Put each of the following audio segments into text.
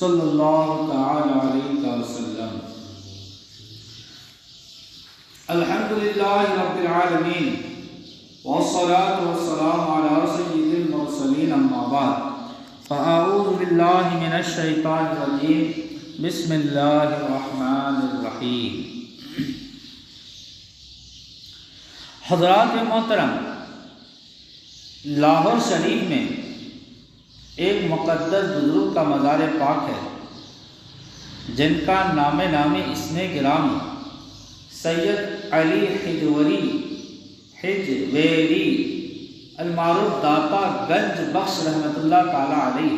صلی اللہ تعالی علیہ وسلم۔ الحمدللہ رب العالمین والصلاة والسلام علی سید المرسلین، اما بعد فاعوذ باللہ من الشیطان الرجیم، بسم اللہ الرحمن الرحیم۔ حضرات محترم، لاہور شریف میں ایک مقدس بزرگ کا مزار پاک ہے جن کا نام نامی اسم گرامی سید علی حجویری المعروف داتا گنج بخش رحمۃ اللہ تعالی علیہ ہے۔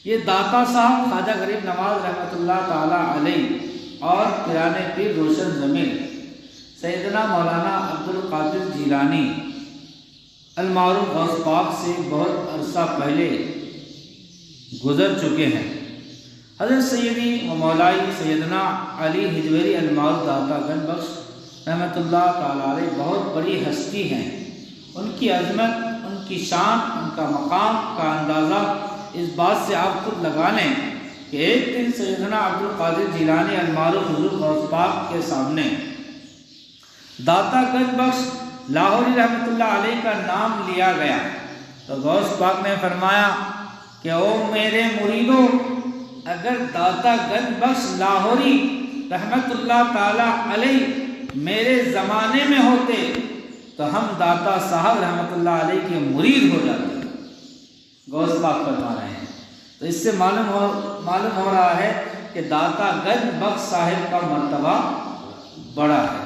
یہ داتا صاحب خواجہ غریب نواز رحمۃ اللہ تعالی علیہ اور پیران پیر روشن ضمیر سیدنا مولانا عبدالقادر جیلانی المعروف غوث پاک سے بہت عرصہ پہلے گزر چکے ہیں۔ حضرت سیدی و مولائی سیدنا علی حجویری المعروف داتا گنج بخش رحمۃ اللہ تعالی علیہ بہت بڑی ہستی ہیں۔ ان کی عظمت، ان کی شان، ان کا مقام کا اندازہ اس بات سے آپ خود لگا لیں کہ ایک دن سیدنا عبدالقادر جیلانی المعروف حضور غوث پاک کے سامنے داتا گنج بخش لاہوری رحمۃ اللہ علیہ کا نام لیا گیا تو غوث پاک نے فرمایا کہ او میرے مریدو، اگر داتا گنج بخش لاہوری رحمۃ اللہ تعالی علیہ میرے زمانے میں ہوتے تو ہم داتا صاحب رحمۃ اللہ علیہ کے مرید ہو جاتے۔ غوث پاک فرما رہے ہیں، تو اس سے معلوم ہو رہا ہے کہ داتا گنج بخش صاحب کا مرتبہ بڑا ہے۔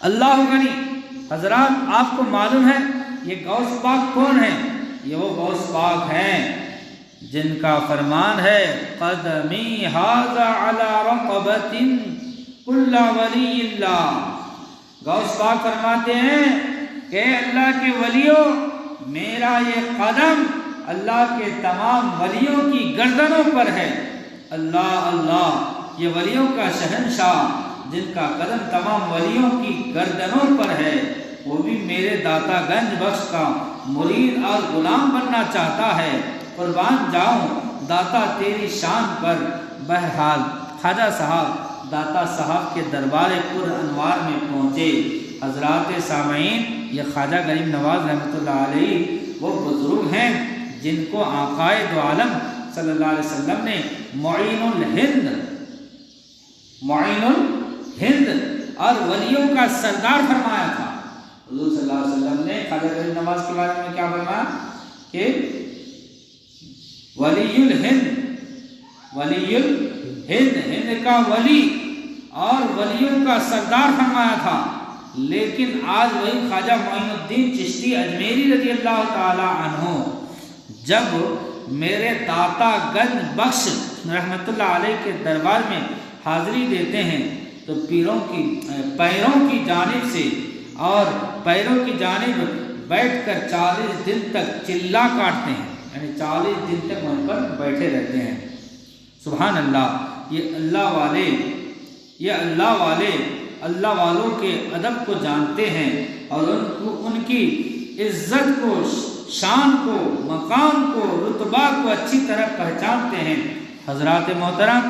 اللہ غنی، حضرات آپ کو معلوم ہے یہ غوث پاک کون ہیں؟ یہ وہ غوث پاک ہیں جن کا فرمان ہے قدمی ھذا علی رقبۃ کل ولی اللہ۔ غوث پاک فرماتے ہیں کہ اللہ کے ولیوں، میرا یہ قدم اللہ کے تمام ولیوں کی گردنوں پر ہے۔ اللہ اللہ، یہ ولیوں کا شہنشاہ جن کا قدم تمام ولیوں کی گردنوں پر ہے، وہ بھی میرے داتا گنج بخش کا مرید اور غلام بننا چاہتا ہے۔ قربان جاؤں داتا تیری شان پر۔ بہرحال خواجہ صاحب داتا صاحب کے دربار پر انوار میں پہنچے۔ حضرات سامعین، یہ خواجہ غریب نواز رحمۃ اللہ علیہ وہ بزرگ ہیں جن کو آقائے دو عالم صلی اللہ علیہ وسلم نے معین الہند اور ولیوں کا سردار فرمایا تھا۔ حضور صلی اللہ علیہ وسلم نے خواجہ غریب نواز کے بارے میں کیا فرمایا کہ ولی الہند، ہند کا ولی اور ولیوں کا سردار فرمایا تھا۔ لیکن آج وہی خواجہ معین الدین چشتی اجمیری رضی اللہ تعالی عنہ جب میرے داتا گنج بخش رحمۃ اللہ علیہ کے دربار میں حاضری دیتے ہیں تو پیروں کی جانب سے اور پیروں کی جانب بیٹھ کر 40 دن تک چلا کاٹتے ہیں، یعنی 40 دن تک وہاں پر بیٹھے رہتے ہیں۔ سبحان اللہ، یہ اللہ والوں کے ادب کو جانتے ہیں اور ان کی عزت کو، شان کو، مقام کو، رتبہ کو اچھی طرح پہچانتے ہیں۔ حضرات محترم،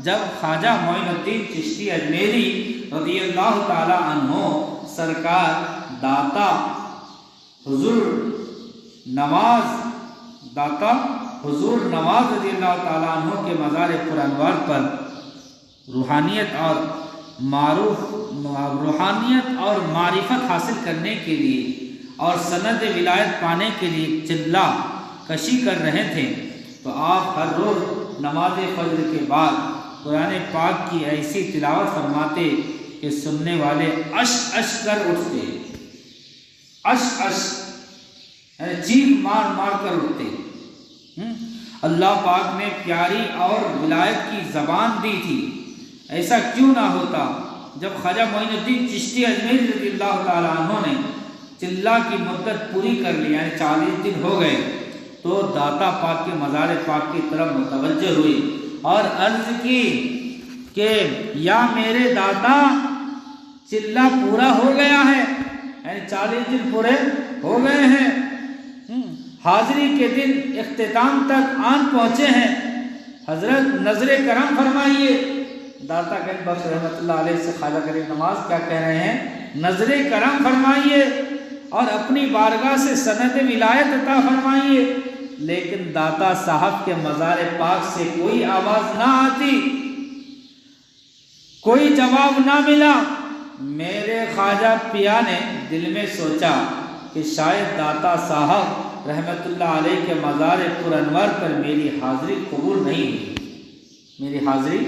جب خواجہ معین الدین چشتی اجمیری رضی اللہ تعالی عنہ سرکار داتا حضور نواز رضی اللہ تعالی عنہ کے مزار پر انوار پر روحانیت اور معرفت حاصل کرنے کے لیے اور سند ولایت پانے کے لیے چلہ کشی کر رہے تھے تو آپ ہر روز نماز فجر کے بعد قرآن پاک کی ایسی تلاوت فرماتے کہ سننے والے اش اش کر اٹھتے، یعنی چیخ مار مار کر اٹھتے۔ اللہ پاک نے پیاری اور ولایت کی زبان دی تھی، ایسا کیوں نہ ہوتا؟ جب خواجہ معین الدین چشتی اجمیری رضی اللہ تعالی عنہ نے چلہ کی مدت پوری کر لی، یعنی 40 دن ہو گئے، تو داتا پاک کے مزار پاک کی طرف متوجہ ہوئی اور عرض کی کہ یا میرے داتا، چلہ پورا ہو گیا ہے، یعنی 40 دن پورے ہو گئے ہیں، حاضری کے دن اختتام تک آن پہنچے ہیں، حضرت نظر کرم فرمائیے۔ داتا گنج بخش رحمۃ اللہ علیہ سے خواجہ غریب نواز کیا کہہ رہے ہیں؟ نظر کرم فرمائیے اور اپنی بارگاہ سے سند ولایت عطا فرمائیے۔ لیکن داتا صاحب کے مزار پاک سے کوئی آواز نہ آتی، کوئی جواب نہ ملا۔ میرے خواجہ پیا نے دل میں سوچا کہ شاید داتا صاحب رحمت اللہ علیہ کے مزار پر انور پر میری حاضری قبول نہیں ہوئی، میری حاضری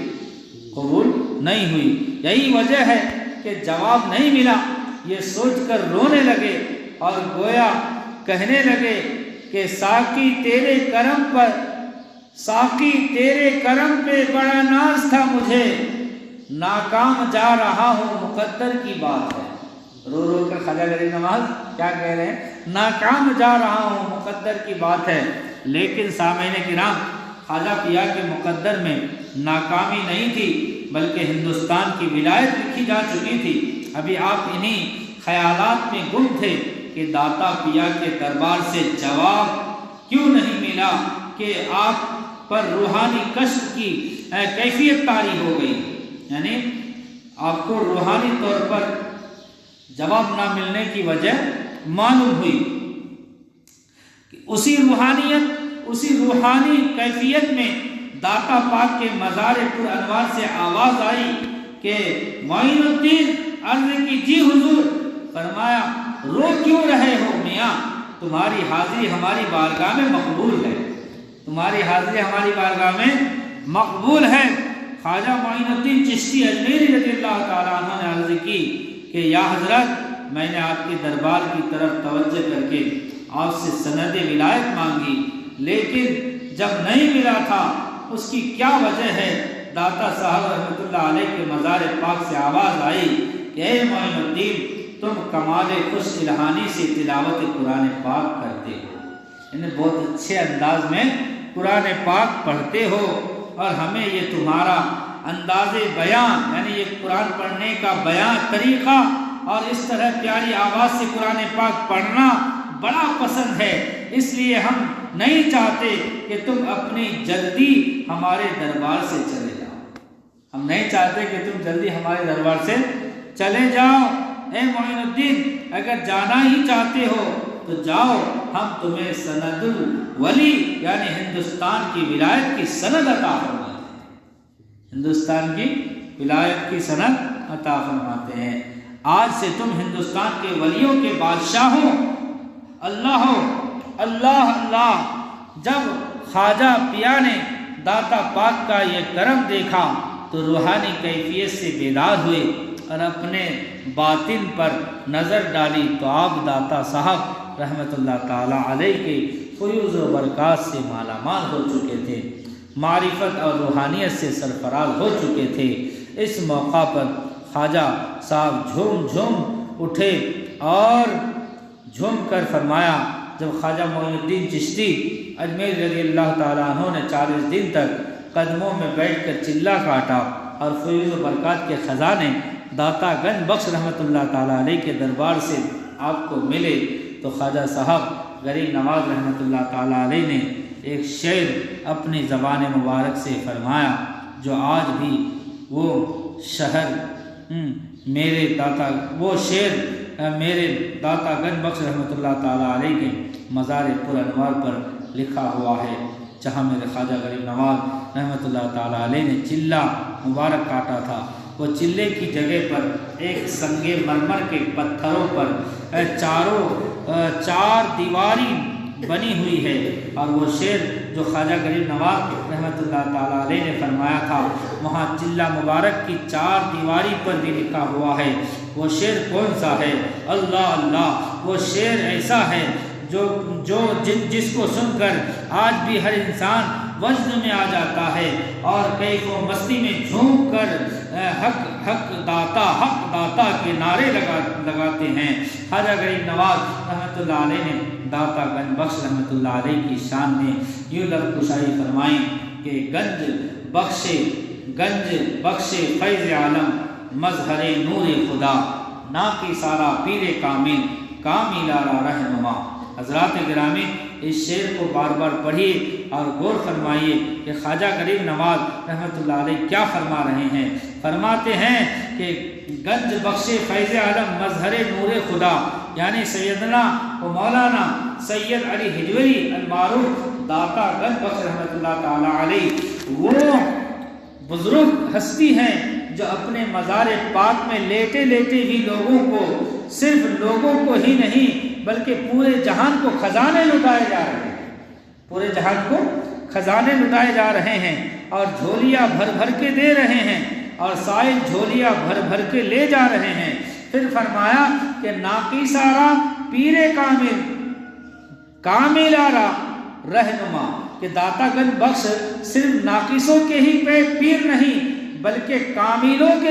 قبول نہیں ہوئی، یہی وجہ ہے کہ جواب نہیں ملا۔ یہ سوچ کر رونے لگے اور گویا کہنے لگے کہ ساقی تیرے کرم پر، ساقی تیرے کرم پہ بڑا ناز تھا مجھے، ناکام جا رہا ہوں مقدر کی بات ہے۔ رو رو کر خواجہ غریب نواز کیا کہہ رہے ہیں؟ ناکام جا رہا ہوں مقدر کی بات ہے۔ لیکن سامعین کرام، خواجہ پیا کے مقدر میں ناکامی نہیں تھی بلکہ ہندوستان کی ولایت لکھی جا چکی تھی۔ ابھی آپ انہی خیالات میں گم تھے کہ داتا پیا کے دربار سے جواب کیوں نہیں ملا کہ آپ پر روحانی کشف کی کیفیت طاری ہو گئی، یعنی آپ کو روحانی طور پر جواب نہ ملنے کی وجہ معلوم ہوئی۔ اسی روحانی کیفیت میں داتا پاک کے مزار پر انوار سے آواز آئی کہ معین الدین عرض کی جی حضور۔ فرمایا رو کیوں رہے ہو میاں، تمہاری حاضری ہماری بارگاہ میں مقبول ہے، تمہاری حاضری ہماری بارگاہ میں مقبول ہے۔ خواجہ معین الدین چشتی اجمیری رضی اللہ تعالیٰ عنہ نے عرض کی کہ یا حضرت، میں نے آپ کے دربار کی طرف توجہ کر کے آپ سے سند ولایت مانگی، لیکن جب نہیں ملا تھا اس کی کیا وجہ ہے؟ داتا صاحب رحمۃ اللہ علیہ کے مزار پاک سے آواز آئی کہ اے معین الدین، تم کمال خوش الہانی سے تلاوت قرآن پاک کرتے ہو، یعنی بہت اچھے انداز میں قرآن پاک پڑھتے ہو، اور ہمیں یہ تمہارا انداز بیان، یعنی یہ قرآن پڑھنے کا بیان طریقہ اور اس طرح پیاری آواز سے قرآن پاک پڑھنا بڑا پسند ہے، اس لیے ہم نہیں چاہتے کہ تم اپنی جلدی ہمارے دربار سے چلے جاؤ، ہم نہیں چاہتے کہ تم جلدی ہمارے دربار سے چلے جاؤ۔ اے معین الدین، اگر جانا ہی چاہتے ہو تو جاؤ، ہم تمہیں سند الولی یعنی ہندوستان کی ولایت کی سند عطا فرماتے ہیں، ہندوستان کی ولایت کی سند عطا فرماتے ہیں۔ آج سے تم ہندوستان کے ولیوں کے بادشاہ ہو، اللہ ہو، اللہ اللہ۔ جب خواجہ پیا نے داتا پاک کا یہ کرم دیکھا تو روحانی کیفیت سے بیدار ہوئے اور اپنے باطن پر نظر ڈالی تو آپ داتا صاحب رحمت اللہ تعالیٰ علیہ کے فیوز و برکات سے مالا مال ہو چکے تھے، معرفت اور روحانیت سے سرفراز ہو چکے تھے۔ اس موقع پر خواجہ صاحب جھوم جھوم اٹھے اور جھوم کر فرمایا، جب خواجہ معین الدین چشتی اجمیر رضی اللہ تعالیٰ عنہ نے 40 دن تک قدموں میں بیٹھ کر چلہ کاٹا اور فیوز و برکات کے خزانے داتا گنج بخش رحمت اللہ تعالیٰ علیہ کے دربار سے آپ کو ملے تو خواجہ صاحب غریب نواز رحمت اللہ تعالیٰ علیہ نے ایک شعر اپنی زبان مبارک سے فرمایا، جو آج بھی وہ شہر میرے داتا گنج بخش رحمت اللہ تعالیٰ علیہ کے مزار پر انوار پر لکھا ہوا ہے، جہاں میرے خواجہ غریب نواز رحمت اللہ تعالیٰ علیہ نے چلہ مبارک کاٹا تھا۔ وہ چلے کی جگہ پر ایک سنگ مرمر کے پتھروں پر چار دیواری بنی ہوئی ہے، اور وہ شعر جو خواجہ غریب نواز رحمت اللہ تعالیٰ علیہ نے فرمایا تھا وہاں چلہ مبارک کی 4 دیواری پر بھی لکھا ہوا ہے۔ وہ شعر کون سا ہے؟ اللہ اللہ، وہ شعر ایسا ہے جس کو سن کر آج بھی ہر انسان وجد میں آ جاتا ہے اور کئی کو مستی میں جھوم کر حق داتا کے نعرے لگاتے ہیں۔ خواجہ غریب نواز رحمت اللہ علیہ نے داتا گنج بخش رحمت اللہ علیہ کی شان میں یوں لب کشائی فرمائی کہ گنج بخشے فیض عالم مظہر نور خدا، نا کی سارا پیر کامل کامل آرا رہنما۔ حضرات گرامی اس شعر کو بار بار پڑھیے اور غور فرمائیے کہ خواجہ غریب نواز رحمۃ اللہ علیہ کیا فرما رہے ہیں۔ فرماتے ہیں کہ گنج بخش فیض عالم مظہر نور خدا، یعنی سیدنا و مولانا سید علی حجویری المعروف داتا گنج بخش رحمۃ اللہ تعالی علیہ وہ بزرگ ہستی ہیں جو اپنے مزار پاک میں لیٹے لیٹے بھی لوگوں کو، صرف لوگوں کو ہی نہیں بلکہ پورے جہان کو خزانے لٹائے جا رہے ہیں، پورے جہان کو خزانے لٹائے جا رہے ہیں اور جھولیاں بھر بھر کے دے رہے ہیں اور سائل جھولیاں بھر بھر کے لے جا رہے ہیں۔ پھر فرمایا کہ ناقص آرا پیر کامل، کامل آرا رہنما، کہ داتا گنج بخش صرف ناقصوں کے ہی پیر نہیں بلکہ کاملوں کے